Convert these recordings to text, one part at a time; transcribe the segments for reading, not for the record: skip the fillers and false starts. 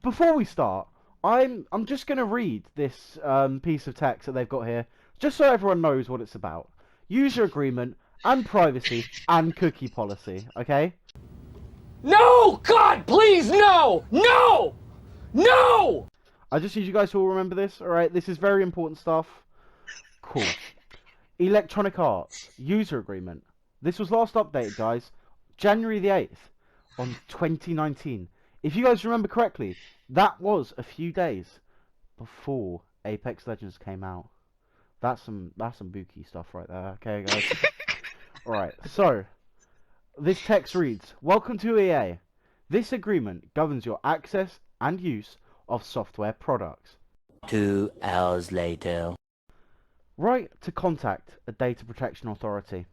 before we start, I'm just gonna read this piece of text that they've got here, just so everyone knows what it's about. User agreement and privacy and cookie policy. Okay. No! God, please, no! No! No! I just need you guys to all remember this. All right. This is very important stuff. Cool. Electronic Arts user agreement. This was last updated, guys, January the 8th on 2019. If you guys remember correctly, that was a few days before Apex Legends came out. That's some bookie stuff right there. Okay, guys. All right. So this text reads: "Welcome to EA. This agreement governs your access and use of software products." 2 hours later. Right to contact a data protection authority.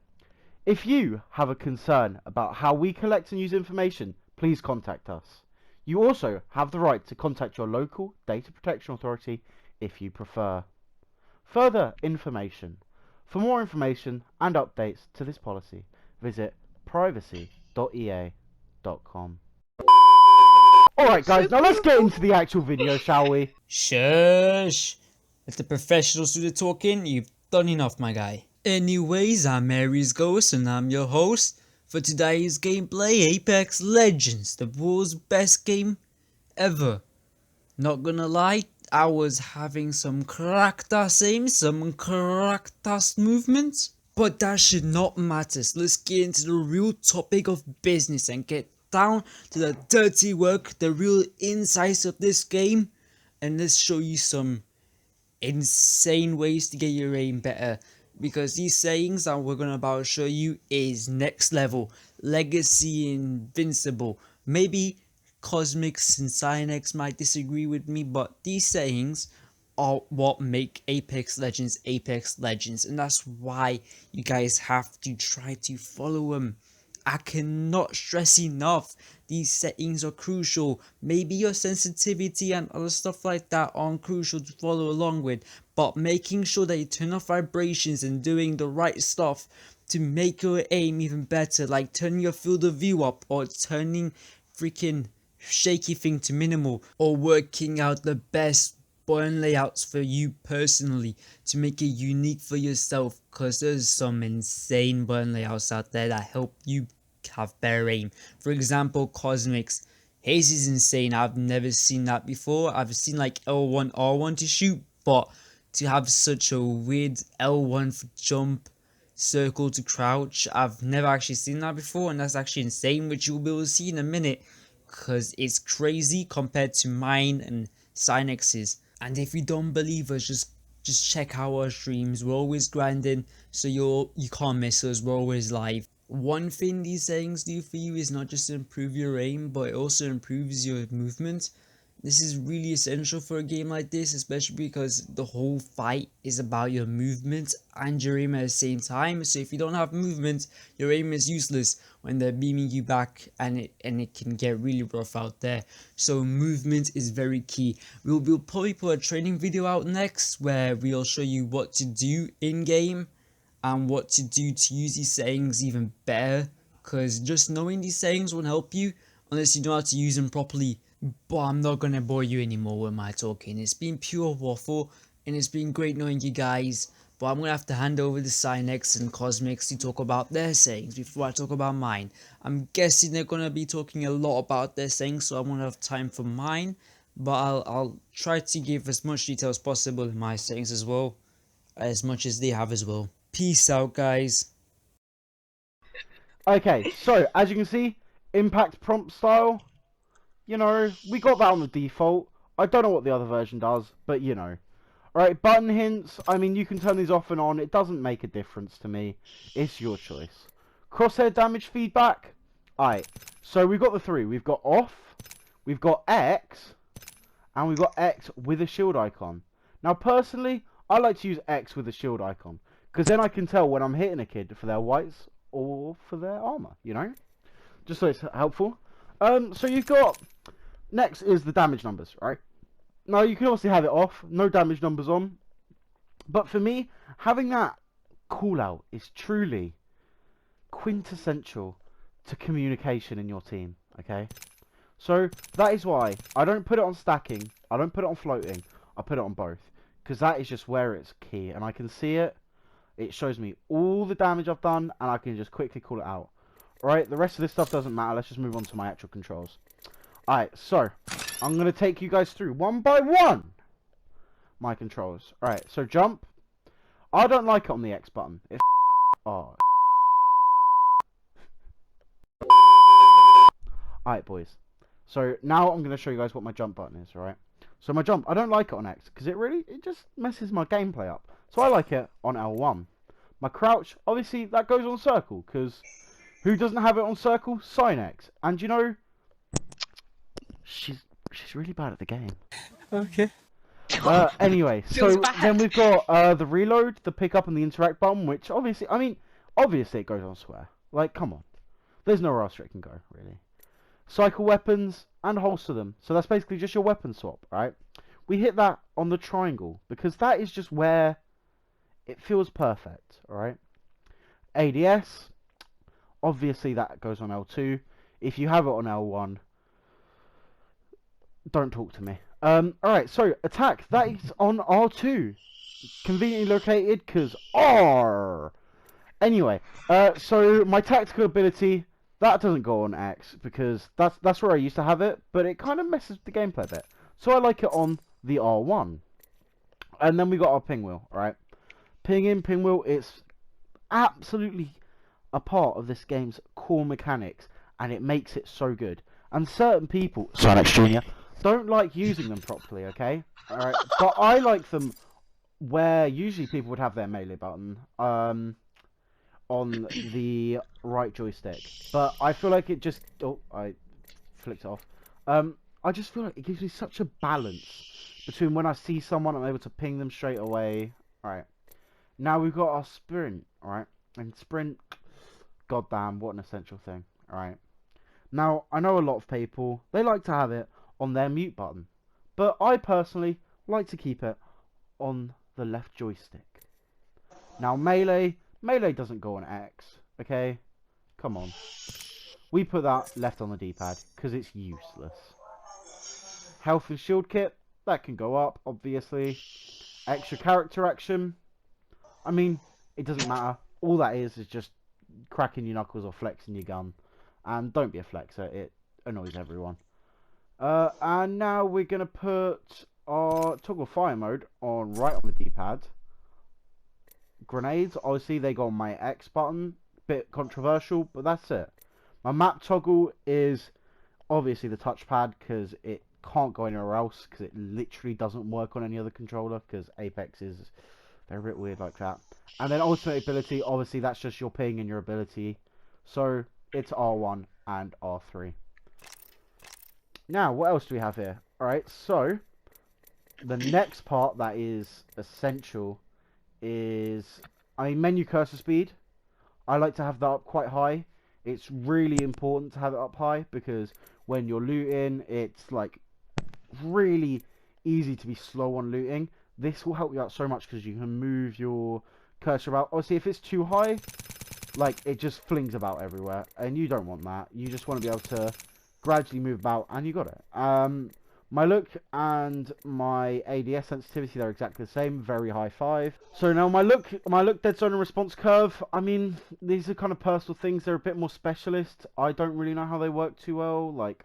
If you have a concern about how we collect and use information, please contact us. You also have the right to contact your local data protection authority if you prefer. Further information. For more information and updates to this policy, visit privacy.ea.com. Alright guys, now let's get into the actual video, shall we? Shush! Let the professionals do the talking. You've done enough, my guy. Anyways, I'm Mary's Ghost and I'm your host for today's gameplay. Apex Legends, the world's best game ever. Not gonna lie, I was having some cracked-ass aim, some cracked-ass movements, but that should not matter. So let's get into the real topic of business and get down to the dirty work, the real insights of this game, and let's show you some insane ways to get your aim better, because these sayings that we're gonna about show you is next level, legacy, invincible. Maybe Cxsmics and Cynex might disagree with me, but these sayings are what make Apex Legends Apex Legends, and that's why you guys have to try to follow them. I cannot stress enough, these settings are crucial. Maybe your sensitivity and other stuff like that aren't crucial to follow along with, but making sure that you turn off vibrations and doing the right stuff to make your aim even better, like turning your field of view up, or turning freaking shaky thing to minimal, or working out the best burn layouts for you personally to make it unique for yourself, because there's some insane burn layouts out there that help you have better aim. For example, Cxsmics. His is insane. I've never seen that before. I've seen like L1 R1 to shoot, but to have such a weird L1 for jump, circle to crouch, I've never actually seen that before, and that's actually insane, which you'll be able to see in a minute, because it's crazy compared to mine and Cynex's. And if you don't believe us, just check out our streams. We're always grinding, so you can't miss us. We're always live. One thing these sayings do for you is not just to improve your aim, but it also improves your movement. This is really essential for a game like this, especially because the whole fight is about your movement and your aim at the same time. So if you don't have movement, your aim is useless when they're beaming you back, and it can get really rough out there. So movement is very key. We'll probably put a training video out next where we'll show you what to do in game and what to do to use these sayings even better, because just knowing these sayings won't help you unless you know how to use them properly. But I'm not gonna bore you anymore with my talking. It's been pure waffle, and it's been great knowing you guys, but I'm gonna have to hand over to Cynex and Cxsmics to talk about their sayings before I talk about mine. I'm guessing they're gonna be talking a lot about their sayings, so I won't have time for mine, but I'll try to give as much detail as possible in my sayings as well, as much as they have as well. Peace out, guys. Okay, so as you can see, impact prompt style. You know, we got that on the default. I don't know what the other version does, but you know. Alright, button hints. I mean, you can turn these off and on. It doesn't make a difference to me. It's your choice. Crosshair damage feedback. Alright, so we've got the three. We've got off, we've got X, and we've got X with a shield icon. Now, personally, I like to use X with a shield icon, because then I can tell when I'm hitting a kid for their whites or for their armor, you know? Just so it's helpful. So you've got... Next is the damage numbers, right? Now, you can obviously have it off. No damage numbers on. But for me, having that call out is truly quintessential to communication in your team, okay? So that is why I don't put it on stacking, I don't put it on floating, I put it on both. Because that is just where it's key, and I can see it. It shows me all the damage I've done, and I can just quickly call it out. Alright, the rest of this stuff doesn't matter, let's just move on to my actual controls. Alright, so, I'm going to take you guys through, one by one, my controls. Alright, so jump. I don't like it on the X button. It's oh. Alright, boys. So, now I'm going to show you guys what my jump button is, alright? So my jump, I don't like it on X, because it just messes my gameplay up. So I like it on L1. My crouch, obviously, that goes on circle, because who doesn't have it on circle? Cynex. And you know, she's really bad at the game. Okay. Anyway, so then we've got the reload, the pickup, and the interact button, which obviously, obviously it goes on square. Like, come on. There's nowhere else it can go, really. Cycle weapons and holster them. So that's basically just your weapon swap, right? We hit that on the triangle because that is just where it feels perfect, alright? ADS, obviously that goes on L2. If you have it on L1, don't talk to me. Alright, so attack, that is on R2. Conveniently located because R. Anyway, so my tactical ability, that doesn't go on X because that's where I used to have it, but it kind of messes with the gameplay a bit. So I like it on the R1. And then we got our ping wheel, right? Ping in, ping wheel, it's absolutely a part of this game's core mechanics, and it makes it so good. And certain people, Cynex Jr., don't like using them properly, okay? Alright, but I like them where usually people would have their melee button on the right joystick. But I feel like it just... Oh, I flicked it off. I just feel like it gives me such a balance between when I see someone, I'm able to ping them straight away. Alright. Now we've got our sprint, alright? And sprint, goddamn, what an essential thing, alright? Now, I know a lot of people, they like to have it on their mute button. But I personally like to keep it on the left joystick. Now, melee doesn't go on X, okay? Come on. We put that left on the D-pad, because it's useless. Health and shield kit, that can go up, obviously. Extra character action, I mean, it doesn't matter. All that is just cracking your knuckles or flexing your gun. And don't be a flexer, it annoys everyone. And now we're going to put our toggle fire mode on right on the D-pad. Grenades, obviously they go on my X button. Bit controversial, but that's it. My map toggle is obviously the touchpad because it can't go anywhere else because it literally doesn't work on any other controller because Apex is... they're a bit weird like that. And then ultimate ability, obviously that's just your ping and your ability. So it's R1 and R3. Now, what else do we have here? Alright, so the next part that is essential is, menu cursor speed. I like to have that up quite high. It's really important to have it up high because when you're looting, it's like really easy to be slow on looting. This will help you out so much because you can move your cursor about. Obviously, if it's too high, like, it just flings about everywhere, and you don't want that. You just want to be able to gradually move about, and you got it. My look and my ADS sensitivity, they're exactly the same, very high 5. So now my look dead zone and response curve, I mean, these are kind of personal things. They're a bit more specialist. I don't really know how they work too well. Like,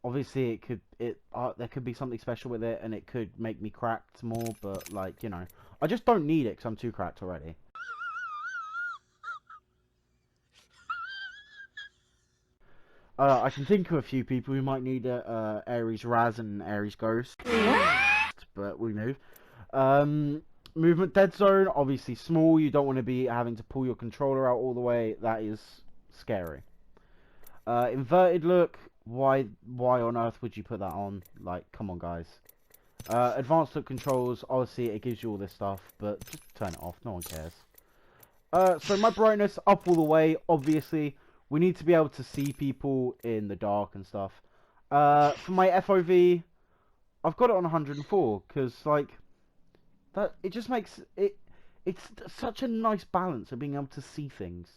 obviously there could be something special with it, and it could make me cracked more, but like, you know, I just don't need it because I'm too cracked already. I can think of a few people who might need Ares Raz and Ares Ghost, but we move. Movement dead zone, obviously small. You don't want to be having to pull your controller out all the way. That is scary. Inverted look. Why on earth would you put that on? Like, come on, guys. Advanced look controls. Obviously, it gives you all this stuff, but just turn it off. No one cares. So my brightness up all the way. Obviously. We need to be able to see people in the dark and stuff. For my FOV, I've got it on 104 because, like, that it just makes it. It's such a nice balance of being able to see things,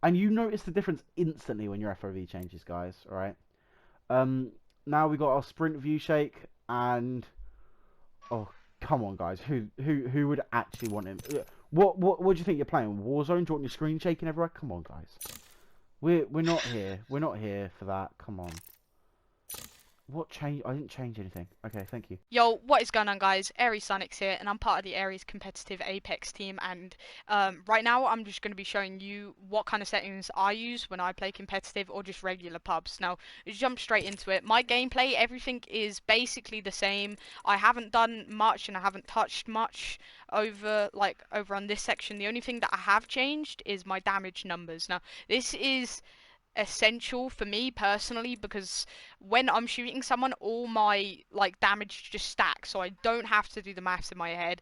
and you notice the difference instantly when your FOV changes, guys. All right. Now we got our sprint view shake, and oh, come on, guys, who would actually want him? What do you think you're playing? Warzone? Do you want your screen shaking everywhere? Come on, guys. We're not here. We're not here for that. Come on. What change? I didn't change anything. Okay, thank you. Yo, what is going on, guys? Cynex here, and I'm part of the Aries competitive Apex team. And right now, I'm just going to be showing you what kind of settings I use when I play competitive or just regular pubs. Now, let's jump straight into it. My gameplay, everything is basically the same. I haven't done much, and I haven't touched much over on this section. The only thing that I have changed is my damage numbers. Now, this is essential for me personally because when I'm shooting someone, all my damage just stacks, so I don't have to do the maths in my head.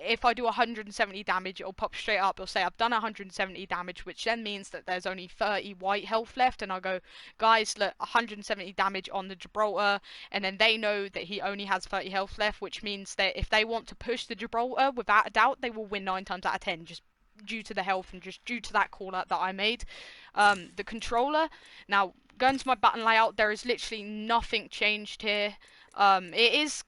If I do 170 damage, it'll pop straight up. It'll say I've done 170 damage, which then means that there's only 30 white health left, and I'll go, guys, look, 170 damage on the Gibraltar, and then they know that he only has 30 health left, which means that if they want to push the Gibraltar, without a doubt, they will win 9 times out of 10, just due to the health and just due to that call out that I made. The controller, now going to my button layout, there is literally nothing changed here. It is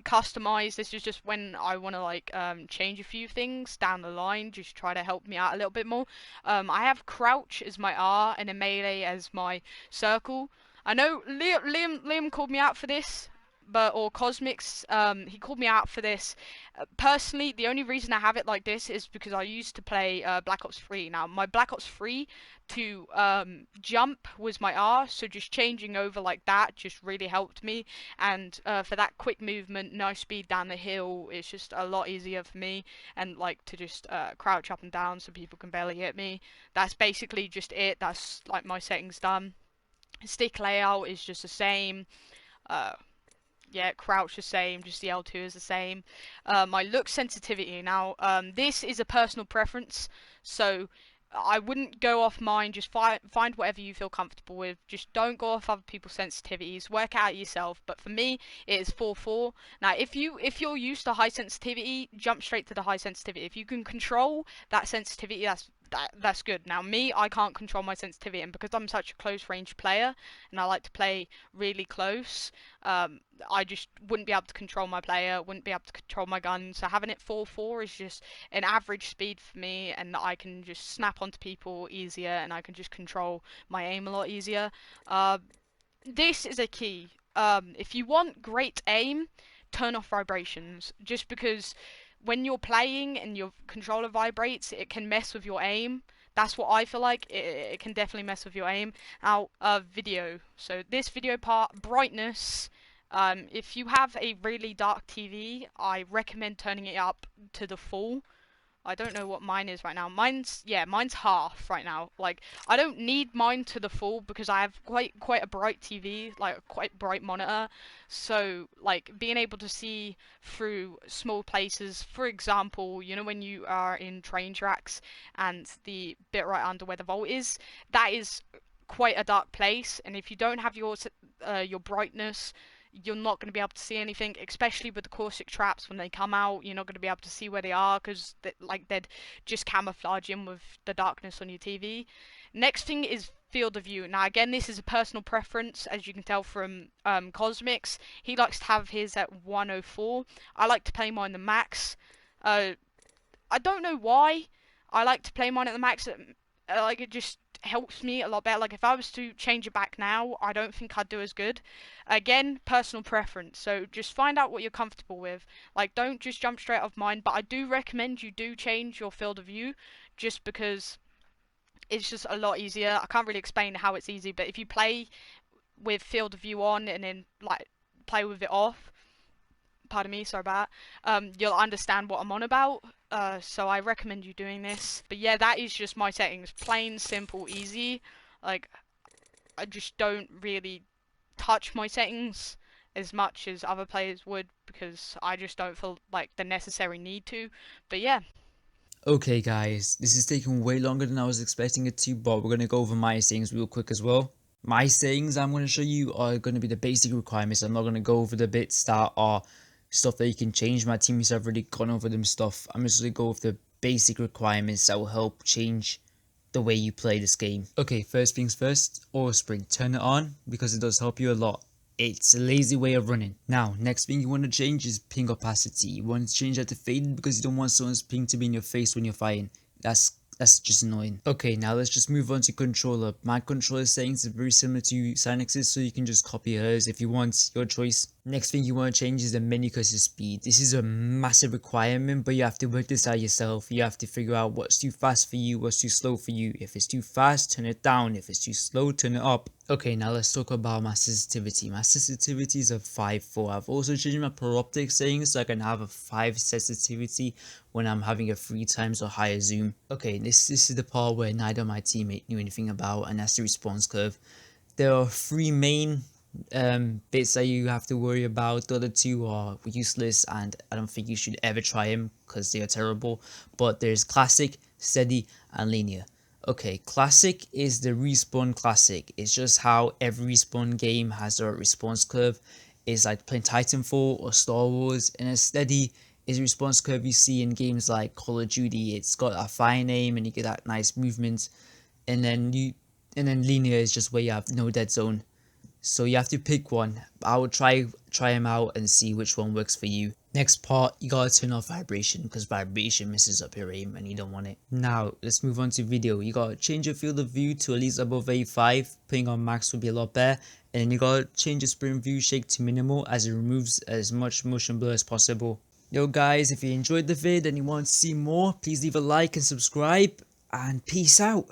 customized. This is just when I want to change a few things down the line, just try to help me out a little bit more. I have crouch as my R and then melee as my circle. I know Liam called me out for this, or Cxsmics, he called me out for this. Personally, the only reason I have it like this is because I used to play Black Ops 3. Now, my Black Ops 3 to jump was my R, so just changing over like that just really helped me. And for that quick movement, no speed down the hill, it's just a lot easier for me. And to just crouch up and down so people can barely hit me. That's basically just it. That's my settings done. Stick layout is just the same. Yeah, crouch the same, just the L2 is the same. My look sensitivity, now, this is a personal preference, so I wouldn't go off mine. Just find whatever you feel comfortable with. Just don't go off other people's sensitivities. Work out yourself. But for me, it is 4:4. Now, if you're used to high sensitivity, jump straight to the high sensitivity. If you can control that sensitivity, that's good. Now, me, I can't control my sensitivity, and because I'm such a close range player and I like to play really close, I just wouldn't be able to control my player, wouldn't be able to control my gun. So having it 4:4 is just an average speed for me, and I can just snap onto people easier, and I can just control my aim a lot easier. This is a key. If you want great aim, turn off vibrations, just because when you're playing and your controller vibrates, it can mess with your aim. That's what I feel like. It can definitely mess with your aim. Now, video. So this video part, brightness. If you have a really dark TV, I recommend turning it up to the full. I don't know what mine is right now. Mine's half right now. I don't need mine to the full because I have quite a bright TV, a quite bright monitor. So being able to see through small places, for example, you know when you are in train tracks and the bit right under where the vault is, that is quite a dark place, and if you don't have your brightness, you're not going to be able to see anything, especially with the caustic traps. When they come out, you're not going to be able to see where they are because they'd just camouflage in with the darkness on your TV. Next thing is field of view. Now again, this is a personal preference, as you can tell from Cxsmics. He likes to have his at 104. I like to play mine the max. I don't know why I like to play mine at the max. It just helps me a lot better. If I was to change it back now, I don't think I'd do as good. Again, personal preference, so just find out what you're comfortable with. Don't just jump straight off mine, but I do recommend you do change your field of view, just because it's just a lot easier. I can't really explain how it's easy, but if you play with field of view on and then play with it off, pardon me, sorry about that, you'll understand what I'm on about. So I recommend you doing this. But yeah, that is just my settings. Plain, simple, easy. I just don't really touch my settings as much as other players would because I just don't feel the necessary need to. But yeah. Okay guys, this is taking way longer than I was expecting it to, but we're going to go over my settings real quick as well. My settings I'm going to show you are going to be the basic requirements. I'm not going to go over the bits that are stuff that you can change. My teammates have already gone over them stuff. I'm just going to go over the basic requirements that will help change the way you play this game. Okay, first things first, auto sprint, turn it on because it does help you a lot. It's a lazy way of running. Now, next thing you want to change is ping opacity. You want to change that to faded because you don't want someone's ping to be in your face when you're fighting. That's just annoying. Okay, now let's just move on to controller. My controller settings are very similar to Cynex's, so you can just copy hers if you want, your choice. Next thing you want to change is the menu cursor speed. This is a massive requirement, but you have to work this out yourself. You have to figure out what's too fast for you, what's too slow for you. If it's too fast, turn it down. If it's too slow, turn it up. Okay, now let's talk about my sensitivity. My sensitivity is a 5.4. I've also changed my paroptic settings so I can have a 5 sensitivity when I'm having a 3 times or higher zoom. Okay, this is the part where neither of my teammate knew anything about, and that's the response curve. There are 3 main bits that you have to worry about. The other 2 are useless, and I don't think you should ever try them because they are terrible. But there's classic, steady, and linear. Okay, classic is the respawn classic. It's just how every respawn game has their response curve. It's like playing Titanfall or Star Wars. And a steady is a response curve you see in games like Call of Duty. It's got a fine aim and you get that nice movement. And then linear is just where you have no dead zone. So you have to pick one. I would try them out and see which one works for you. Next part, you gotta turn off vibration because vibration messes up your aim and you don't want it. Now, let's move on to video. You gotta change your field of view to at least above A5. Putting on max would be a lot better. And then you gotta change your sprint view shake to minimal as it removes as much motion blur as possible. Yo guys, if you enjoyed the vid and you want to see more, please leave a like and subscribe. And peace out.